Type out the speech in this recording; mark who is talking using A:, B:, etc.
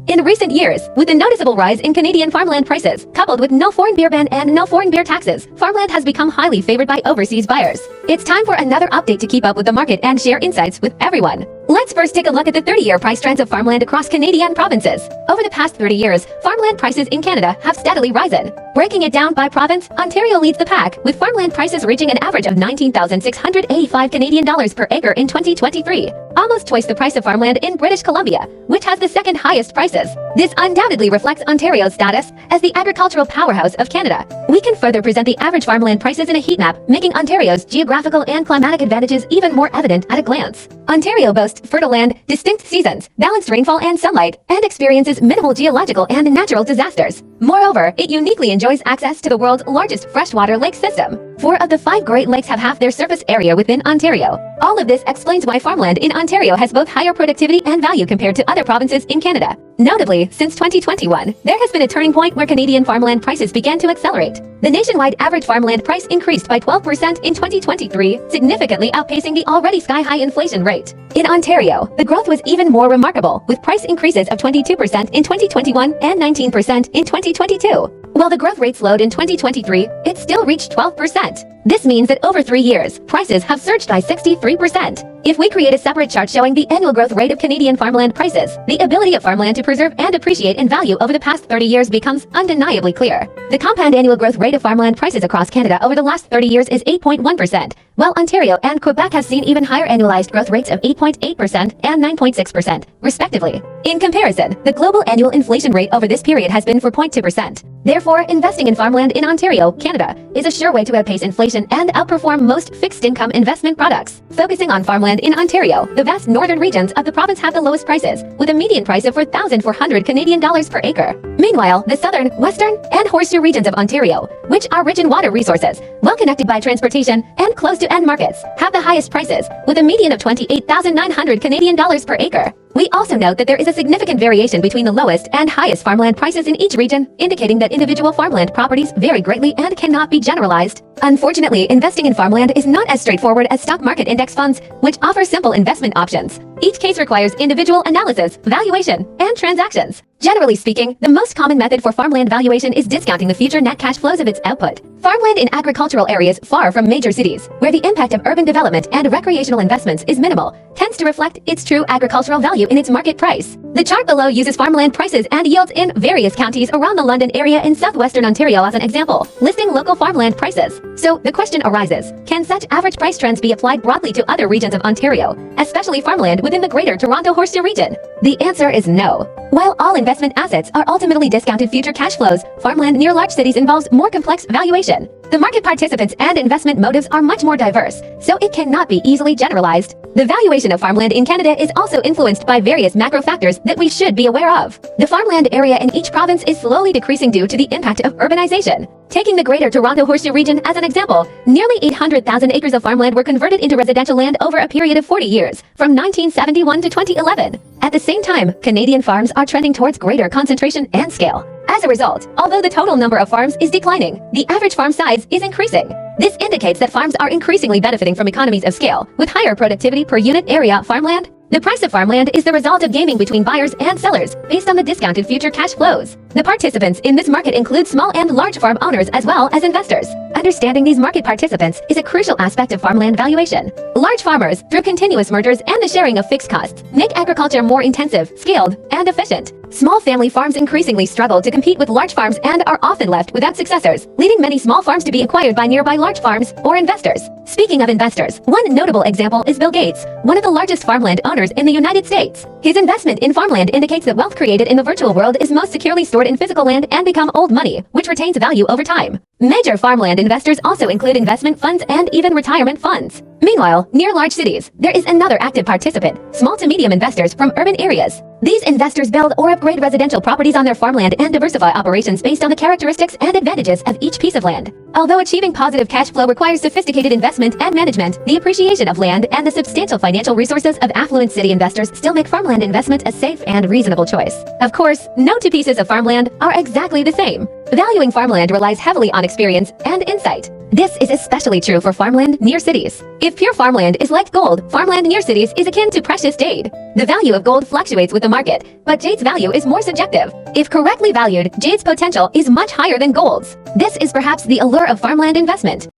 A: In recent years, with a noticeable rise in Canadian farmland prices, coupled with no foreign beer ban and no foreign beer taxes, farmland has become highly favored by overseas buyers. It's time for another update to keep up with the market and share insights with everyone. Let's first take a look at the 30-year price trends of farmland across Canadian provinces. Over the past 30 years, farmland prices in Canada have steadily risen. Breaking it down by province, Ontario leads the pack, with farmland prices reaching an average of 19,685 Canadian dollars per acre in 2023, almost twice the price of farmland in British Columbia, which has the second highest prices. This undoubtedly reflects Ontario's status as the agricultural powerhouse of Canada. We can further present the average farmland prices in a heat map, making Ontario's geographical and climatic advantages even more evident at a glance. Ontario boasts fertile land, distinct seasons, balanced rainfall and sunlight, and experiences minimal geological and natural disasters. Moreover, it uniquely enjoys access to the world's largest freshwater lake system. 4 of the 5 Great Lakes have half their surface area within Ontario. All of this explains why farmland in Ontario has both higher productivity and value compared to other provinces in Canada. Notably, since 2021, there has been a turning point where Canadian farmland prices began to accelerate. The nationwide average farmland price increased by 12% in 2023, significantly outpacing the already sky-high inflation rate. In Ontario, the growth was even more remarkable, with price increases of 22% in 2021 and 19% in 2022. While the growth rate slowed in 2023, it still reached 12%. This means that over 3 years, prices have surged by 63%. If we create a separate chart showing the annual growth rate of Canadian farmland prices, the ability of farmland to preserve and appreciate in value over the past 30 years becomes undeniably clear. The compound annual growth rate of farmland prices across Canada over the last 30 years is 8.1%, while Ontario and Quebec have seen even higher annualized growth rates of 8.8% and 9.6%, respectively. In comparison, the global annual inflation rate over this period has been 4.2%. Therefore, investing in farmland in Ontario, Canada, is a sure way to outpace inflation and outperform most fixed-income investment products. Focusing on farmland in Ontario, the vast northern regions of the province have the lowest prices, with a median price of 4,400 Canadian dollars per acre. Meanwhile, the southern, western, and horseshoe regions of Ontario, which are rich in water resources, well connected by transportation, and close to end markets, have the highest prices, with a median of 28,900 Canadian dollars per acre. We also note that there is a significant variation between the lowest and highest farmland prices in each region, indicating that individual farmland properties vary greatly and cannot be generalized. Unfortunately, investing in farmland is not as straightforward as stock market index funds, which offer simple investment options. Each case requires individual analysis, valuation, and transactions. Generally speaking, the most common method for farmland valuation is discounting the future net cash flows of its output. Farmland in agricultural areas far from major cities, where the impact of urban development and recreational investments is minimal, tends to reflect its true agricultural value in its market price. The chart below uses farmland prices and yields in various counties around the London area in southwestern Ontario as an example, listing local farmland prices. So the question arises, can such average price trends be applied broadly to other regions of Ontario, especially farmland within the Greater Toronto Horseshoe region? The answer is no. While all investment assets are ultimately discounted future cash flows, farmland near large cities involves more complex valuation. The market participants and investment motives are much more diverse, so it cannot be easily generalized. The valuation of farmland in Canada is also influenced by various macro factors that we should be aware of. The farmland area in each province is slowly decreasing due to the impact of urbanization. Taking the Greater Toronto Horseshoe region as an example, nearly 800,000 acres of farmland were converted into residential land over a period of 40 years, from 1971 to 2011. At the same time, Canadian farms are trending towards greater concentration and scale. As a result, although the total number of farms is declining, the average farm size is increasing. This indicates that farms are increasingly benefiting from economies of scale, with higher productivity per unit area farmland. The price of farmland is the result of gaming between buyers and sellers, based on the discounted future cash flows. The participants in this market include small and large farm owners as well as investors. Understanding these market participants is a crucial aspect of farmland valuation. Large farmers, through continuous mergers and the sharing of fixed costs, make agriculture more intensive, scaled, and efficient. Small family farms increasingly struggle to compete with large farms and are often left without successors, leading many small farms to be acquired by nearby large farms or investors. Speaking of investors, one notable example is Bill Gates, one of the largest farmland owners in the United States. His investment in farmland indicates that wealth created in the virtual world is most securely stored in physical land and become old money, which retains value over time. Major farmland investors also include investment funds and even retirement funds. Meanwhile, near large cities, there is another active participant, small to medium investors from urban areas. These investors build or upgrade residential properties on their farmland and diversify operations based on the characteristics and advantages of each piece of land. Although achieving positive cash flow requires sophisticated investment and management, the appreciation of land and the substantial financial resources of affluent city investors still make farmland investment a safe and reasonable choice. Of course, no two pieces of farmland are exactly the same. Valuing farmland relies heavily on experience and insight. This is especially true for farmland near cities. If pure farmland is like gold, farmland near cities is akin to precious jade. The value of gold fluctuates with the market, but jade's value is more subjective. If correctly valued, jade's potential is much higher than gold's. This is perhaps the allure of farmland investment.